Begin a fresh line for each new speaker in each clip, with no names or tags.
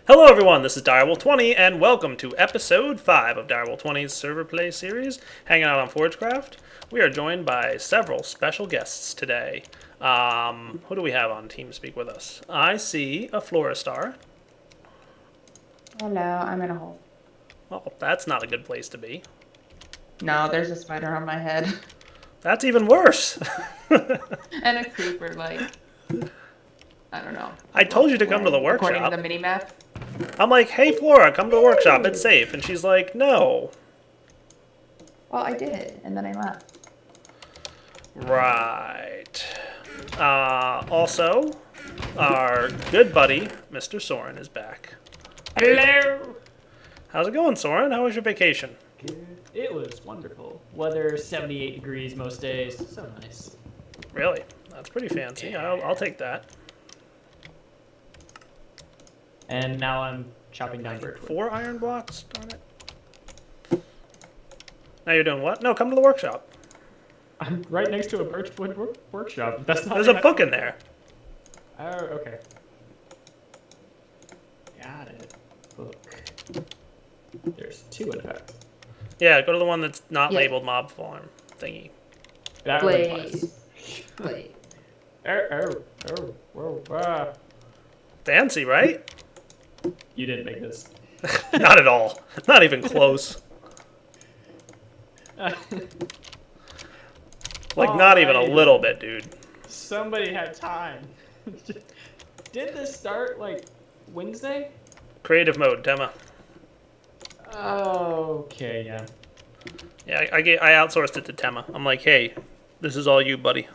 Hello everyone, this is Direwolf20, and welcome to episode 5 of Direwolf20's server play series, hanging out on Forgecraft. We are joined by several special guests today. Who do we have on TeamSpeak with us? I see a Floristar.
Hello, I'm in a hole.
Well, that's not a good place to be.
No, there's a spider on my head.
That's even worse.
And a creeper, like, I don't know.
I told you to come to the
According
workshop.
to the mini-map.
I'm like, hey Flora, come to the workshop, it's safe. And she's like, no.
Well, I did, and then I left.
Right. Also, our good buddy, Mr. Soren, is back.
Hello!
How's it going, Soren? How was your vacation?
Good. It was wonderful. Weather 78 degrees most days. So nice.
Really? That's pretty fancy.
Yeah.
I'll take that.
And now I'm chopping down birchwood.
4 iron blocks? Darn it. Now you're doing what? No, come to the workshop.
I'm right next to a birchwood workshop. That's not
There's a book in there.
Oh, okay. Got it. Book. There's 2 in fact.
Yeah, go to the one that's not
Yeah.
labeled mob farm thingy.
That
Please. Please.
Fancy, right?
You didn't make this.
Not at all. Not even close. Like, not even a little bit, dude.
Somebody had time. Did this start, like, Wednesday?
Creative mode, Tema.
Okay, yeah.
Yeah, I outsourced it to Tema. I'm like, hey, this is all you, buddy.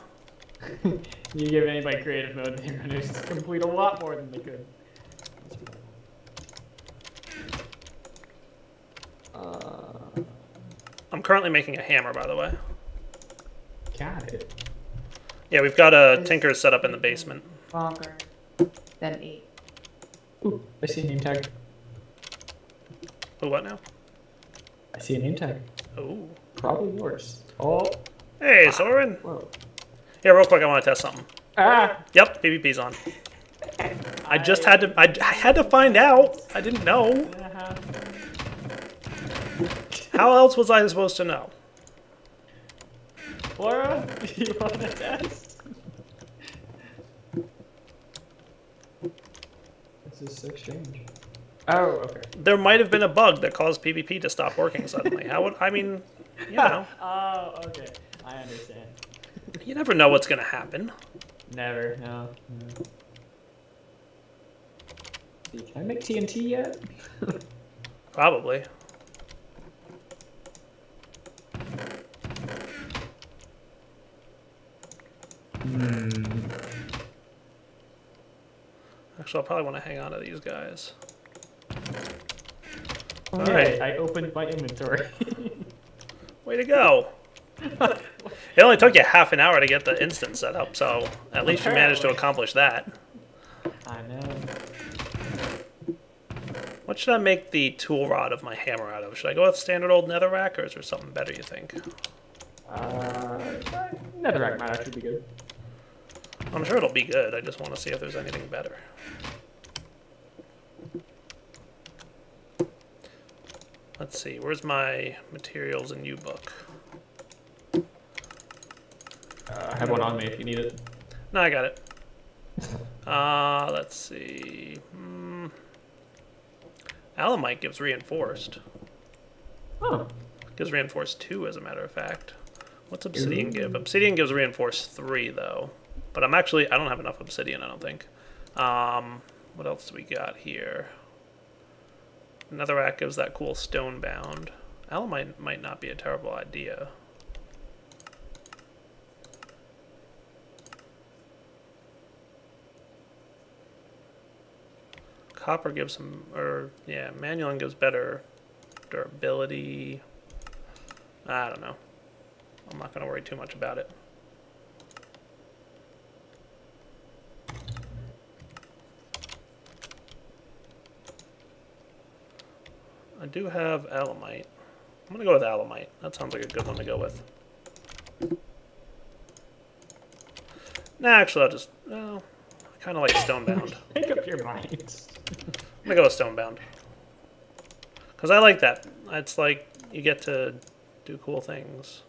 You give anybody creative mode, they're going to complete a lot more than they could.
I'm currently making a hammer, by the way.
Got it.
Yeah, we've got a tinker set up in the basement.
Longer than 8.
Ooh, I see a name tag.
Oh, what now?
I see a name tag.
Oh.
Probably yours. Oh.
Hey, Soren.
Whoa.
Yeah, real quick, I want to test something.
Ah!
Yep, PvP's on. I just had to. I had to find out. I didn't know.
Uh-huh.
How else was I supposed to know?
Flora, do you want to test? This is so strange. Oh, okay.
There might have been a bug that caused PvP to stop working suddenly. How would I mean? You know,
Oh, okay. I understand.
you never know what's gonna happen.
Never, no. See, can I make TNT yet?
Probably. Actually, I'll probably want to hang on to these guys. All right.
I opened my inventory.
Way to go. It only took you half an hour to get the instance set up, so at least you managed to accomplish that.
I know.
What should I make the tool rod of my hammer out of? Should I go with standard old netherrack, or is there something better you think?
Netherrack might actually be good.
I'm sure it'll be good. I just want to see if there's anything better. Let's see. Where's my materials and U book?
I have one on me if you need it.
No, I got it. Let's see. Alamite gives reinforced.
Oh.
Gives reinforced 2, as a matter of fact. What's obsidian give? Obsidian gives reinforced 3, though. But I don't have enough obsidian, I don't think. What else do we got here? Netherrack gives that cool stone bound. Alamite might not be a terrible idea. Copper gives some, Manulan gives better durability. I don't know. I'm not going to worry too much about it. I do have Alamite. I'm going to go with Alamite. That sounds like a good one to go with. Nah, actually, I'll just... Well, I kind of like Stonebound.
Make up your mind.
gonna go with Stonebound. Because I like that. It's like you get to do cool things.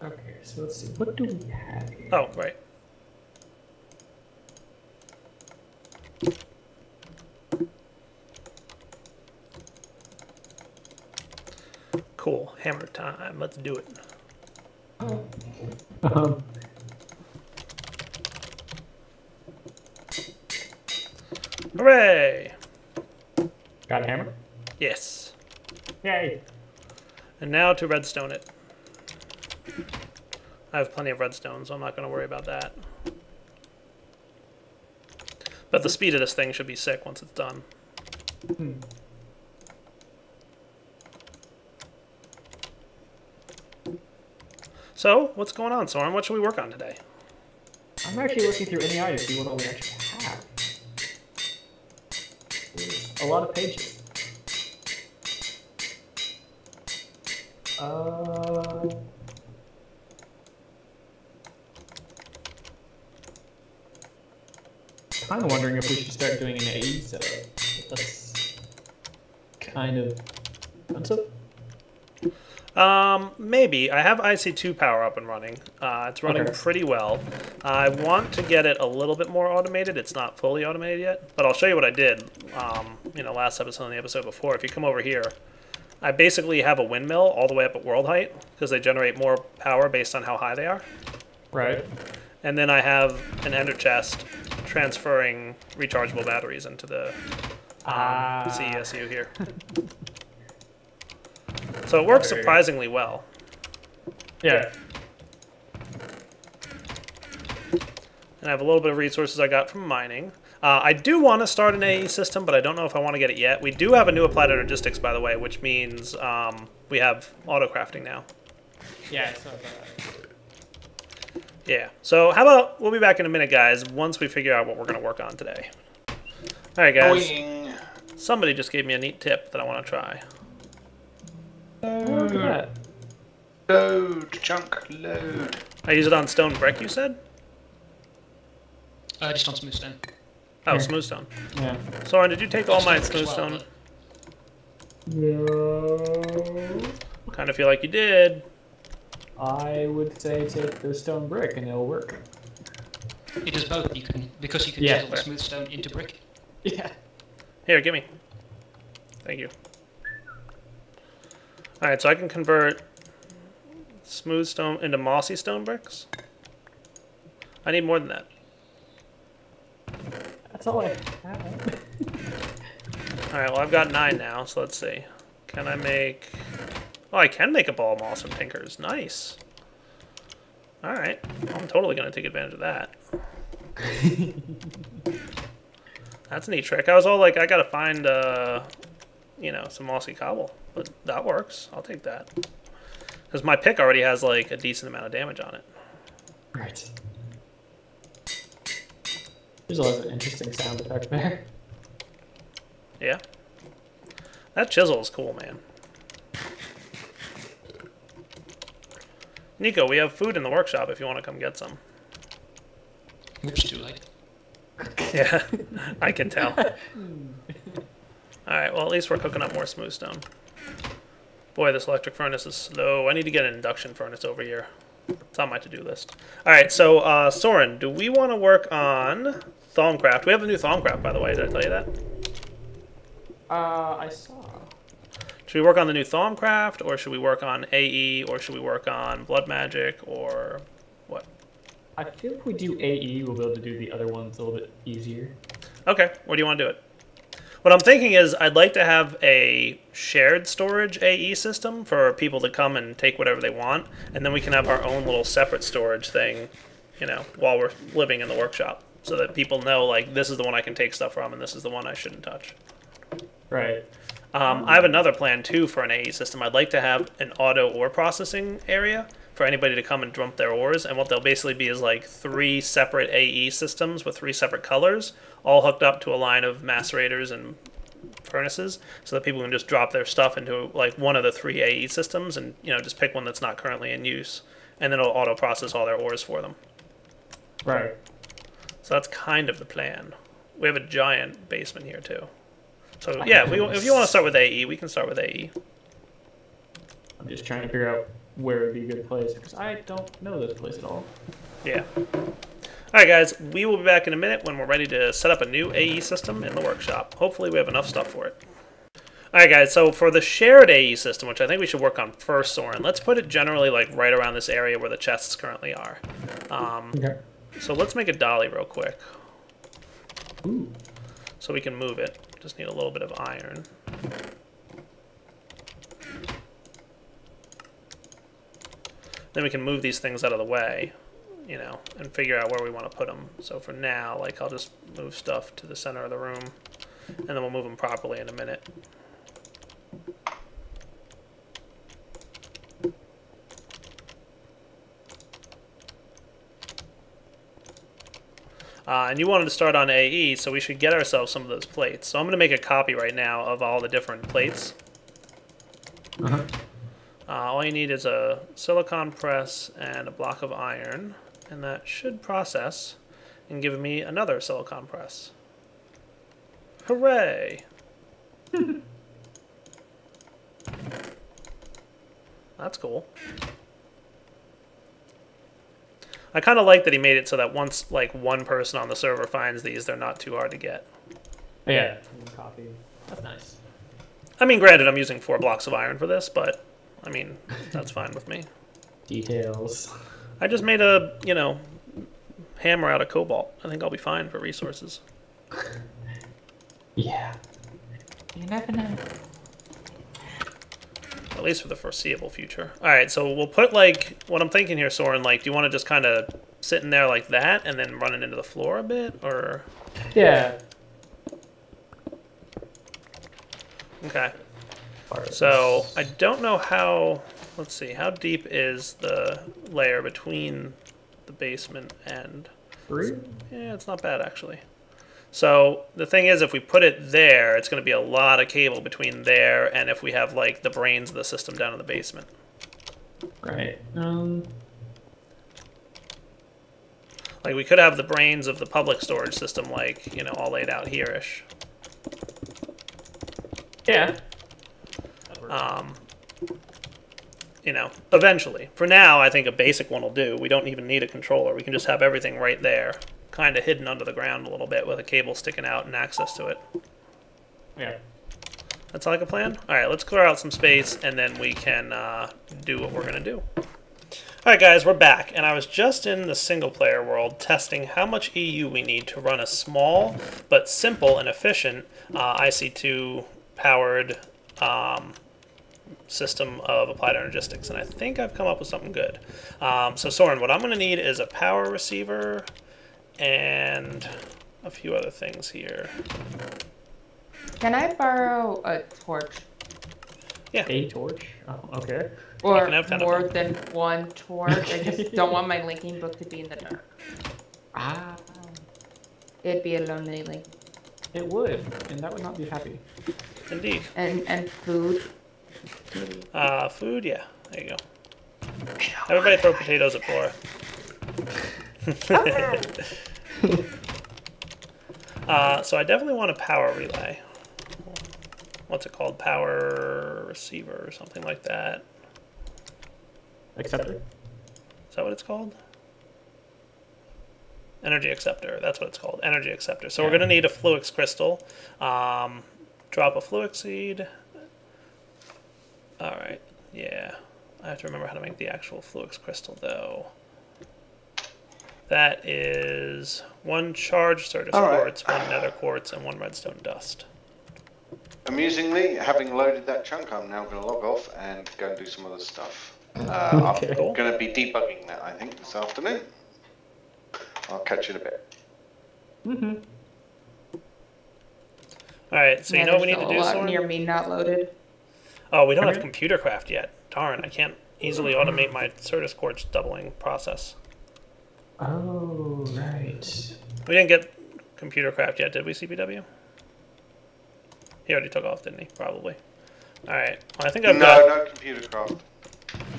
Okay, so let's see. What do we have here?
Oh, right. Cool. Hammer time. Let's do it.
Um,
Hooray!
got a hammer?
Yes.
Yay!
And now to redstone it. I have plenty of redstone, so I'm not going to worry about that. But the speed of this thing should be sick once it's done. So, what's going on, Soren? What should we work on today?
I'm actually looking through NEI to see what all we actually have. There's a lot of pages. Kind of wondering if we should start doing an AE setup. That's kind of expensive.
Maybe. I have IC2 power up and running. It's running pretty well. I want to get it a little bit more automated. It's not fully automated yet, but I'll show you what I did, last episode and the episode before. If you come over here, I basically have a windmill all the way up at world height because they generate more power based on how high they are.
Right.
And then I have an ender chest transferring rechargeable batteries into the CESU here. So it works surprisingly well.
Yeah.
And I have a little bit of resources I got from mining. I do want to start an AE system, but I don't know if I want to get it yet. We do have a new applied Energistics, by the way, which means we have auto crafting now.
Yeah, I saw that.
Yeah. So how about we'll be back in a minute, guys, once we figure out what we're going to work on today. All right, guys.
Boing.
Somebody just gave me a neat tip that I want to try.
Look at that.
Load, chunk, load.
I use it on stone brick, you said?
Just on smooth stone.
Oh,
Here.
smooth stone.
Yeah.
Soren, did you take all my
As
smooth
well,
stone?
but-
No.
Kind of feel like you did.
I would say take the stone brick and it'll work.
It does both. You can because you can
Yeah.
chisel the smooth stone into brick.
Yeah.
Here, give me. Thank you. Alright, so I can convert smooth stone into mossy stone bricks. I need more than that.
That's all I have.
Alright, well I've got 9 now, so let's see. Can I make... Oh, I can make a ball of moss from tinkers. Nice. Alright, I'm totally going to take advantage of that. That's a neat trick. I was all like, I gotta find, some mossy cobble. But that works. I'll take that. Because my pick already has, like, a decent amount of damage on it.
Right. There's a lot of interesting sound effect there.
Yeah. That chisel is cool, man. Nico, we have food in the workshop if you want to come get some.
Oops, too late.
Yeah, I can tell. Alright, well at least we're cooking up more smooth stone. Boy, this electric furnace is slow. I need to get an induction furnace over here. It's on my to-do list. Alright, so Soren, do we want to work on Thaumcraft? We have a new Thaumcraft, by the way. Did I tell you that?
I saw.
Should we work on the new Thaumcraft, or should we work on AE, or should we work on Blood Magic, or what?
I feel if we do AE, we'll be able to do the other ones a little bit easier.
Okay, where do you want to do it? What I'm thinking is I'd like to have a shared storage AE system for people to come and take whatever they want, and then we can have our own little separate storage thing, while we're living in the workshop, so that people know, like, this is the one I can take stuff from, and this is the one I shouldn't touch.
Right.
I have another plan, too, for an AE system. I'd like to have an auto ore processing area for anybody to come and dump their ores, and what they'll basically be is, like, 3 separate AE systems with 3 separate colors, all hooked up to a line of macerators and furnaces, so that people can just drop their stuff into like one of the 3 AE systems, and just pick one that's not currently in use, and then it'll auto process all their ores for them.
Right.
So that's kind of the plan. We have a giant basement here too. So yeah, if you want to start with AE, we can start with AE.
I'm just trying to figure out where would be a good place, because I don't know this place at all.
Yeah. Alright guys, we will be back in a minute when we're ready to set up a new AE system in the workshop. Hopefully we have enough stuff for it. Alright guys, so for the shared AE system, which I think we should work on first, Soren, let's put it generally like right around this area where the chests currently are.
Okay.
So let's make a dolly real quick.
Ooh.
So we can move it. Just need a little bit of iron. Then we can move these things out of the way, and figure out where we want to put them. So for now, like, I'll just move stuff to the center of the room, and then we'll move them properly in a minute. And you wanted to start on AE, so we should get ourselves some of those plates. So I'm going to make a copy right now of all the different plates.
Uh-huh.
All you need is a silicon press and a block of iron, and that should process and give me another silicon press. Hooray! That's cool. I kind of like that he made it so that once like one person on the server finds these, they're not too hard to get.
Yeah. Copy. That's nice.
I mean, granted, I'm using 4 blocks of iron for this, but I mean, that's fine with me.
Details.
I just made a, hammer out of cobalt. I think I'll be fine for resources.
Yeah.
You never know.
At least for the foreseeable future. Alright, so we'll put, like, what I'm thinking here, Soren, like, do you want to just kind of sit in there like that and then run it into the floor a bit, or?
Yeah.
Okay. So, I don't know how, let's see, how deep is the layer between the basement and...
3?
Yeah, it's not bad, actually. So, the thing is, if we put it there, it's going to be a lot of cable between there and if we have, like, the brains of the system down in the basement.
Right.
Like, we could have the brains of the public storage system, like, all laid out here-ish.
Yeah.
Eventually. For now, I think a basic one will do. We don't even need a controller. We can just have everything right there, kind of hidden under the ground a little bit with a cable sticking out and access to it.
Yeah.
That's like a plan? Alright, let's clear out some space, and then we can do what we're going to do. Alright guys, we're back, and I was just in the single-player world testing how much EU we need to run a small, but simple and efficient IC2-powered system of applied energistics, and I think I've come up with something good. So Soren, what I'm going to need is a power receiver and a few other things here.
Can I borrow a torch?
Yeah.
A torch? Oh, okay.
Or
can have 10 of
more
them.
than one torch? I just don't want my linking book to be in the dark.
Ah.
It'd be a lonely link.
It would, and that would not be happy.
Indeed.
And food.
Food, yeah. There you go. Everybody throw potatoes at Flora. So I definitely want a power relay. What's it called? Power receiver or something like that.
Acceptor?
Is that what it's called? Energy acceptor. That's what it's called. Energy acceptor. So we're going to need a fluix crystal. Drop a fluix seed. Alright. Yeah. I have to remember how to make the actual fluix crystal, though. That is 1 charged Certus quartz, 1 nether quartz, and 1 redstone dust.
Amusingly, having loaded that chunk, I'm now going to log off and go and do some other stuff.
Okay.
I'm going to be debugging that, I think, this afternoon. I'll catch you in a bit.
Mm-hmm.
Alright, so you know what we need to do,
Soren?
Soren?
Near me, not loaded.
Oh, we don't have computer craft yet. Darn, I can't easily automate my Certus quartz doubling process.
Oh, right.
We didn't get computer craft yet, did we, CPW? He already took off, didn't he? Probably. Alright, well, I think I've got...
No computer craft.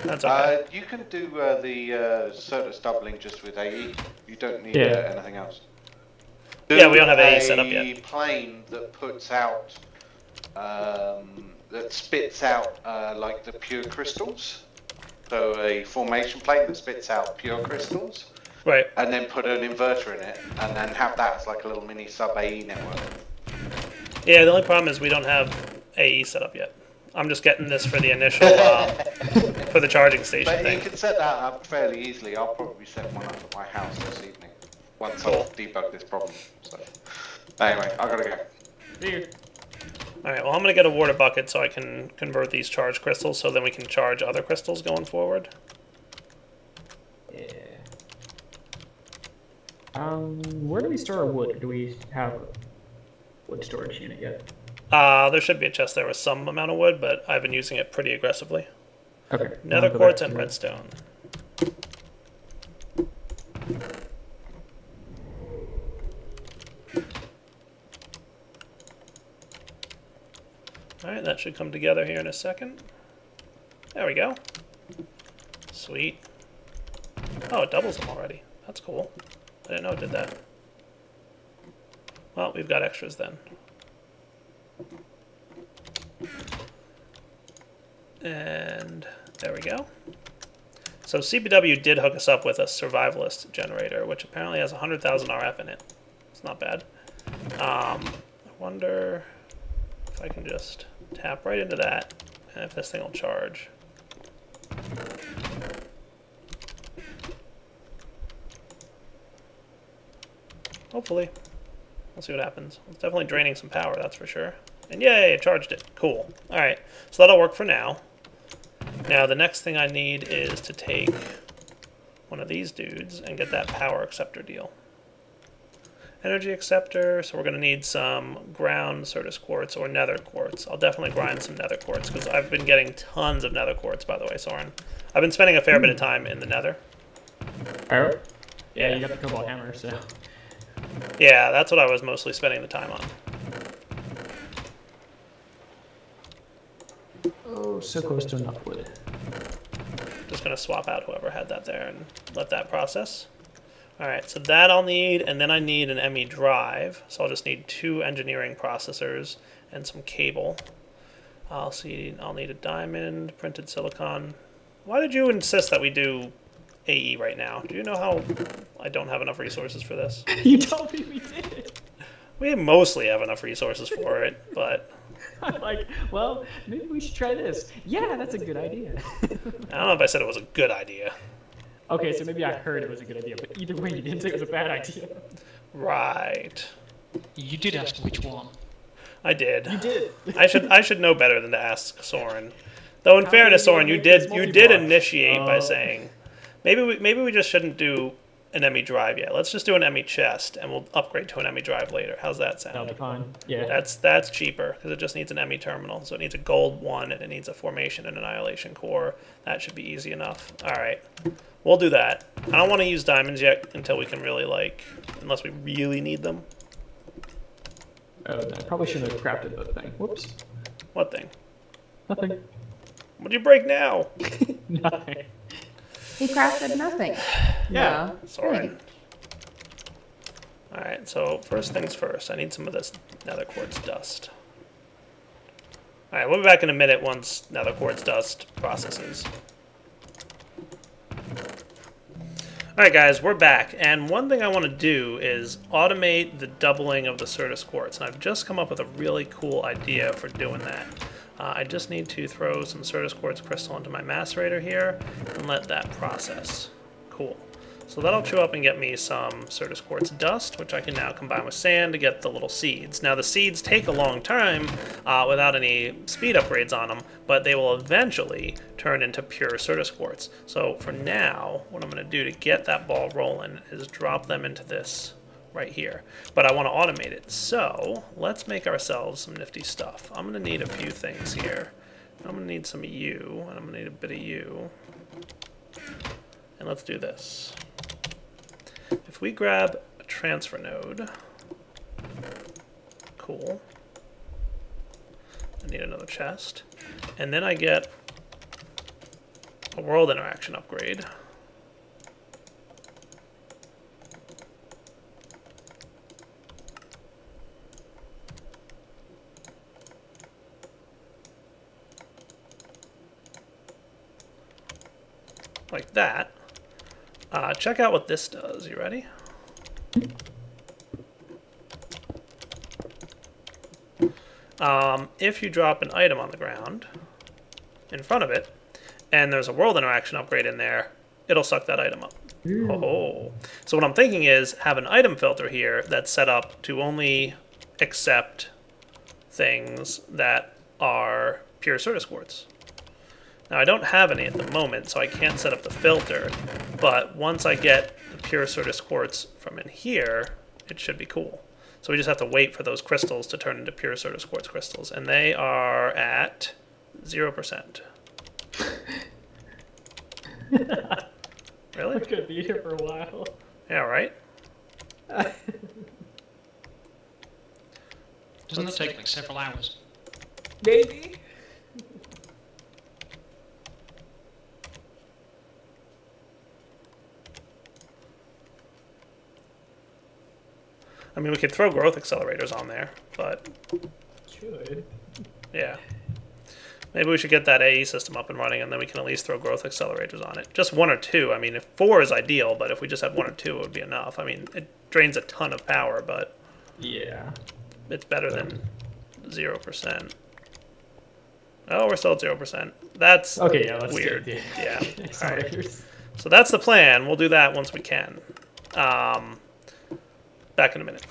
That's okay.
You can do the surface doubling just with AE. You don't need anything else.
Yeah, we don't have AE set up yet.
A plane that puts out, that spits out like the pure crystals. So a formation plane that spits out pure crystals.
Right.
And then put an inverter in it, and then have that as like a little mini sub AE network.
Yeah, the only problem is we don't have AE set up yet. I'm just getting this for the initial, for the charging station
But
thing.
you can set that up fairly easily. I'll probably set one up at my house this evening, once I've debugged this problem. So, anyway, I gotta go.
See you.
Alright, well I'm gonna get a water bucket so I can convert these charged crystals so then we can charge other crystals going forward.
Yeah. Where do we store our wood? Do we have a wood storage unit yet?
There should be a chest there with some amount of wood, but I've been using it pretty aggressively.
Okay.
Nether quartz and redstone. Alright, that should come together here in a second. There we go. Sweet. Oh, it doubles them already. That's cool. I didn't know it did that. Well, we've got extras then. And there we go. So CPW did hook us up with a survivalist generator, which apparently has 100,000 RF in it. It's not bad. I wonder if I can just tap right into that, and if this thing will charge. Hopefully. We'll see what happens. It's definitely draining some power, that's for sure. And yay, it charged it. Cool. Alright, so that'll work for now. Now, the next thing I need is to take one of these dudes and get that power acceptor deal. Energy acceptor, so we're going to need some ground Certus quartz or nether quartz. I'll definitely grind some nether quartz because I've been getting tons of nether quartz, by the way, Soren. I've been spending a fair bit of time in the nether.
Arrow? Yeah, you got the cobalt hammer, so...
Yeah, that's what I was mostly spending the time on.
Oh, so close to enough wood.
Just going to swap out whoever had that there and let that process. Alright, so that I'll need, and then I need an ME drive. So I'll just need 2 engineering processors and some cable. I'll need a diamond, printed silicon. Why did you insist that we do AE right now? Do you know how I don't have enough resources for this?
You told me we did!
We mostly have enough resources for it, but...
I'm like, well, maybe we should try this. Yeah, that's a good idea.
I don't know if I said it was a good idea.
Okay, so maybe I heard it was a good idea, but either way, you didn't say it was a bad idea.
Right.
You did ask which one.
I did.
You did.
I should know better than to ask Soren. Though in fairness, Soren, you did initiate by saying maybe we just shouldn't do an ME drive yet. Let's just do an ME chest, and we'll upgrade to an ME drive later. How's that sound?
That'll be fine. Yeah.
That's cheaper because it just needs an ME terminal. So it needs a gold one, and it needs a formation and annihilation core. That should be easy enough. All right, we'll do that. I don't want to use diamonds yet until we can really unless we really need them.
Oh, I probably shouldn't have crafted that thing. Whoops.
What thing?
Nothing.
What'd you break now?
Nothing.
He crafted nothing.
Yeah.
Sorry. Alright, so first things first. I need some of this nether quartz dust. Alright, we'll be back in a minute once nether quartz dust processes. Alright guys, we're back, and one thing I want to do is automate the doubling of the Certus quartz, and I've just come up with a really cool idea for doing that. I just need to throw some Certus quartz crystal into my macerator here and let that process. Cool. So that'll chew up and get me some Certus quartz dust, which I can now combine with sand to get the little seeds. Now the seeds take a long time without any speed upgrades on them, but they will eventually turn into pure Certus quartz. So for now, what I'm going to do to get that ball rolling is drop them into this right here. But I want to automate it. So let's make ourselves some nifty stuff. I'm going to need a few things here. I'm going to need some U, and I'm going to need a bit of U. And let's do this. If we grab a transfer node, cool. I need another chest. And then I get a world interaction upgrade. Like that. Check out what this does. You ready? If you drop an item on the ground in front of it, and there's a world interaction upgrade in there, it'll suck that item up. Oh. So what I'm thinking is have an item filter here that's set up to only accept things that are pure Certus quartz. Now I don't have any at the moment, so I can't set up the filter, but once I get the pure Certus quartz from in here, it should be cool. So we just have to wait for those crystals to turn into pure Certus quartz crystals, and they are at 0%. Really?
We're gonna be here for a while.
Yeah, right?
Doesn't it take like several hours?
Maybe.
I mean, we could throw growth accelerators on there, but
Should.
yeah. Maybe we should get that AE system up and running, and then we can at least throw growth accelerators on it. Just 1 or 2. I mean, if 4 is ideal, but if we just had 1 or 2, it would be enough. I mean, it drains a ton of power, but
Yeah.
it's better than 0%. Oh, we're still at 0%. That's
Okay, yeah, let's
weird.
get the
Yeah. All right.
accelerators.
So that's the plan. We'll do that once we can. Back in a minute.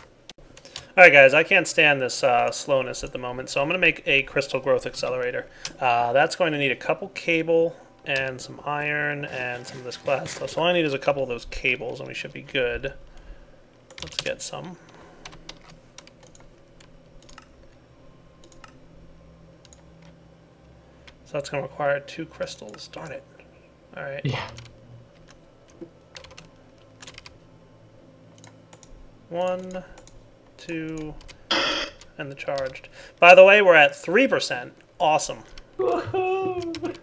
Alright guys, I can't stand this slowness at the moment, so I'm going to make a crystal growth accelerator. That's going to need a couple cable and some iron and some of this glass stuff. So all I need is a couple of those cables and we should be good. Let's get some. So that's going to require 2 crystals. Darn it. Alright.
Yeah.
1, 2, and the charged. By the way, we're at 3%. Awesome.
Woohoo!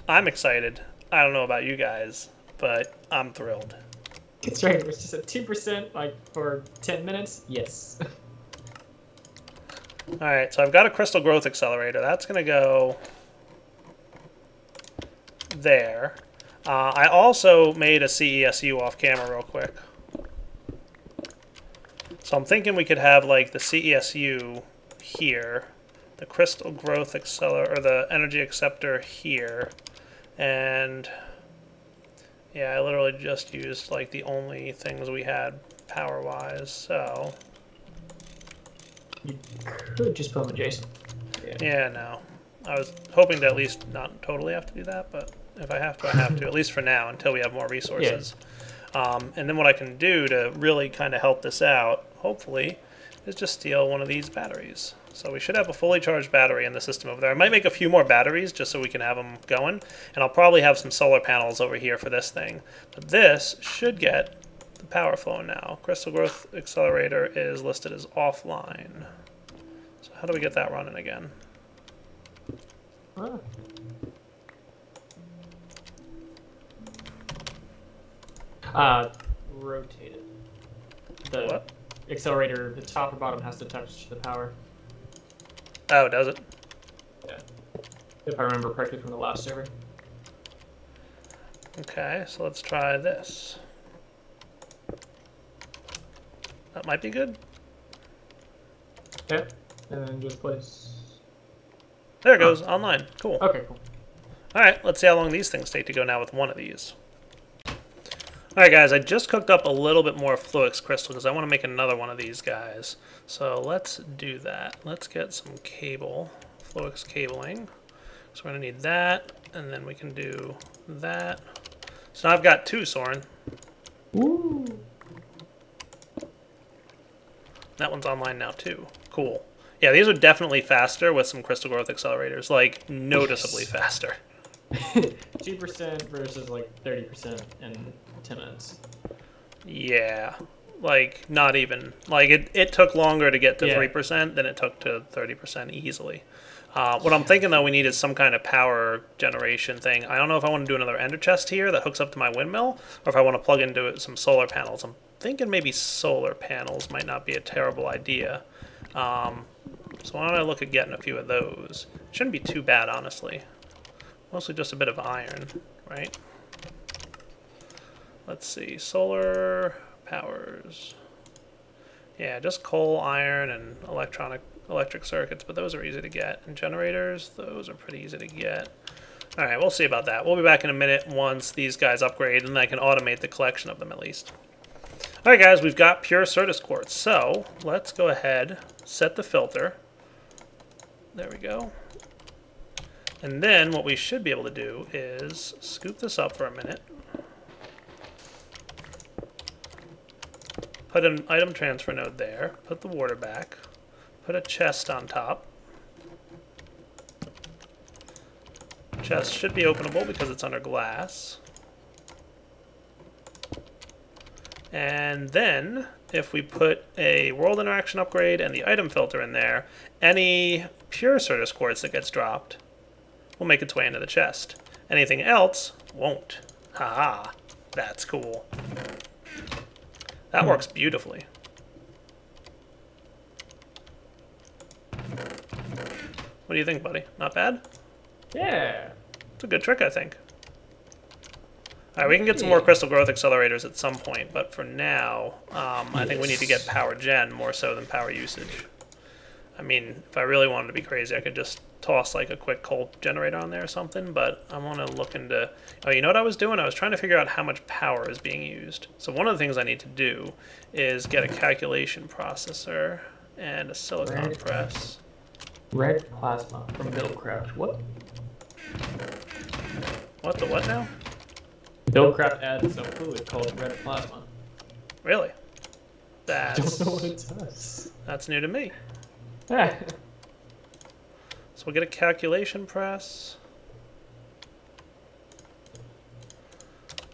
I'm excited. I don't know about you guys, but I'm thrilled.
It's right. It's just at 2%, like for 10 minutes. Yes.
Alright, so I've got a crystal growth accelerator. That's going to go there. I also made a CESU off camera real quick. So I'm thinking we could have like the CESU here, the crystal growth accelerator, or the energy acceptor here, and yeah, I literally just used like the only things we had power-wise, so...
You could just put them adjacent.
Yeah, no. I was hoping to at least not totally have to do that, but if I have to, I have to, at least for now, until we have more resources. Yeah. And then what I can do to really kind of help this out, hopefully, is just steal one of these batteries. So we should have a fully charged battery in the system over there. I might make a few more batteries just so we can have them going. And I'll probably have some solar panels over here for this thing. But this should get the power flowing now. Crystal Growth Accelerator is listed as offline. So how do we get that running again?
Ah. Rotate it. The
what?
Accelerator, the top or bottom has to touch the power.
Oh, does it?
Yeah. If I remember correctly from the last server.
Okay, so let's try this. That might be good.
Okay. And then just place...
There it goes, online. Cool.
Okay, cool.
Alright, let's see how long these things take to go now with one of these. Alright guys, I just cooked up a little bit more Fluix crystal because I want to make another one of these guys. So let's do that. Let's get some cable, Fluix cabling. So we're going to need that, and then we can do that. So now I've got 2, Soren.
Woo!
That one's online now too. Cool. Yeah, these are definitely faster with some crystal growth accelerators, like noticeably faster.
2% versus like 30% in 10 minutes.
Yeah. Like, not even. Like, it took longer to get to
Yeah.
3% than it took to 30% easily. What I'm thinking, though, we need is some kind of power generation thing. I don't know if I want to do another ender chest here that hooks up to my windmill, or if I want to plug into it some solar panels. I'm thinking maybe solar panels might not be a terrible idea. So why don't I look at getting a few of those? Shouldn't be too bad, honestly. Mostly just a bit of iron, right? Let's see. Solar powers. Yeah, just coal, iron, and electric circuits, but those are easy to get. And generators, those are pretty easy to get. Alright, we'll see about that. We'll be back in a minute once these guys upgrade, and I can automate the collection of them at least. Alright guys, we've got pure Certus quartz, so let's go ahead, set the filter. There we go. And then what we should be able to do is scoop this up for a minute. Put an item transfer node there, put the water back, put a chest on top. Chest should be openable because it's under glass. And then, if we put a world interaction upgrade and the item filter in there, any pure Certus quartz that gets dropped will make its way into the chest. Anything else won't. Haha, that's cool. That works beautifully. What do you think, buddy? Not bad?
Yeah.
It's a good trick, I think. Alright, we can get some more crystal growth accelerators at some point, but for now, I think we need to get power gen more so than power usage. I mean, if I really wanted to be crazy, I could just toss like a quick coal generator on there or something, but I want to look into... Oh, you know what I was doing? I was trying to figure out how much power is being used. So one of the things I need to do is get a calculation processor and a silicon press.
Red plasma from Buildcraft. What?
What the what now?
Buildcraft adds a fluid called red plasma.
Really?
I
That's,
don't know what it does.
that's new to me.
Yeah.
So we'll get a calculation press.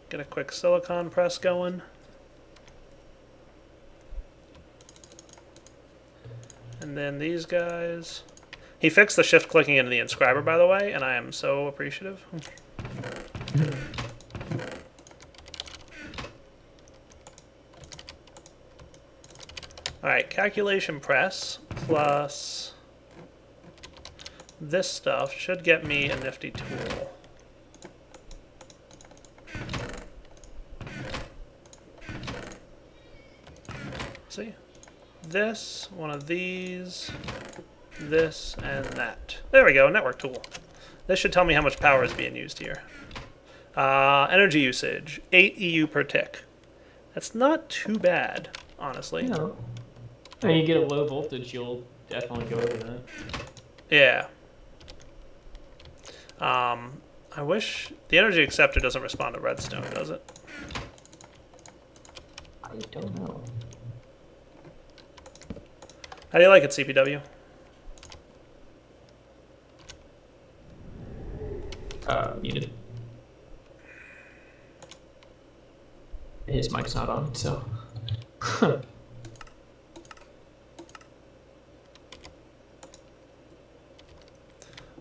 Get a quick silicon press going. And then these guys. He fixed the shift clicking into the inscriber, by the way, and I am so appreciative. Alright, calculation press plus this stuff should get me a nifty tool. See? This, one of these, this, and that. There we go, network tool. This should tell me how much power is being used here. Energy usage, 8 EU per tick. That's not too bad, honestly.
No. When you get a low voltage, you'll definitely go over that.
Yeah. I wish... The energy acceptor doesn't respond to redstone, does it?
I don't know.
How do you like it, CPW?
Muted. His mic's not on, so...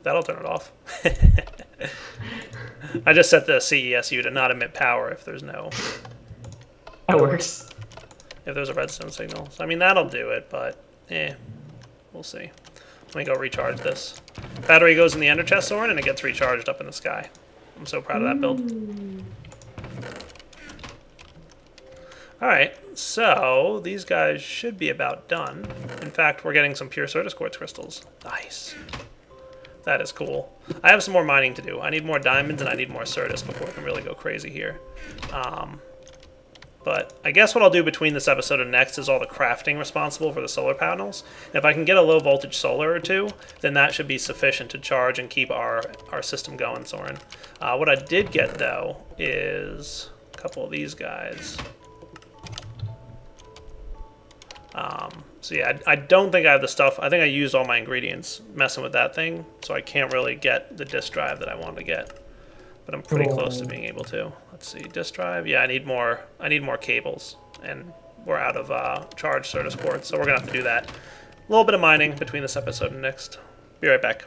That'll turn it off. I just set the CESU to not emit power if there's no...
That works.
If there's a redstone signal. So, I mean, that'll do it, but... we'll see. Let me go recharge this. Battery goes in the ender chest sword, and it gets recharged up in the sky. I'm so proud of that build. Alright, so these guys should be about done. In fact, we're getting some pure Certus quartz crystals. Nice. That is cool. I have some more mining to do. I need more diamonds and I need more Certus before I can really go crazy here. But I guess what I'll do between this episode and next is all the crafting responsible for the solar panels. And if I can get a low voltage solar or two, then that should be sufficient to charge and keep our system going, Soren. What I did get, though, is a couple of these guys. So yeah, I don't think I have the stuff. I think I used all my ingredients messing with that thing, so I can't really get the disk drive that I wanted to get. But I'm pretty close to being able to. Let's see, disk drive. Yeah, I need more cables and we're out of charged Certus quartz, so we're gonna have to do that. A little bit of mining between this episode and next. Be right back.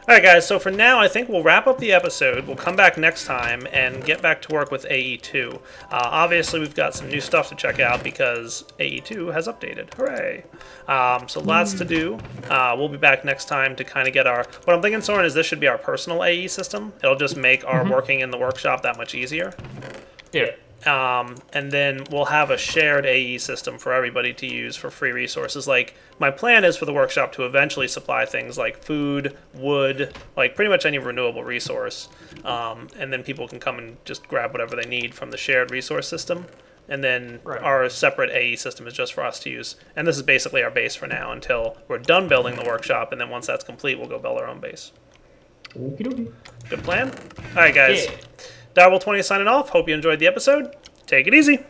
Alright guys, so for now I think we'll wrap up the episode, we'll come back next time and get back to work with AE2. Obviously we've got some new stuff to check out because AE2 has updated. Hooray! So lots to do. We'll be back next time to kind of get our... What I'm thinking, Soren, is this should be our personal AE system. It'll just make our working in the workshop that much easier.
Yeah.
And then we'll have a shared AE system for everybody to use for free resources. Like, my plan is for the workshop to eventually supply things like food, wood, like pretty much any renewable resource. And then people can come and just grab whatever they need from the shared resource system. And then our separate AE system is just for us to use. And this is basically our base for now until we're done building the workshop. And then once that's complete, we'll go build our own base.
Okie dokie.
Good plan? All right, guys.
Yeah.
Darwell20 signing off. Hope you enjoyed the episode. Take it easy.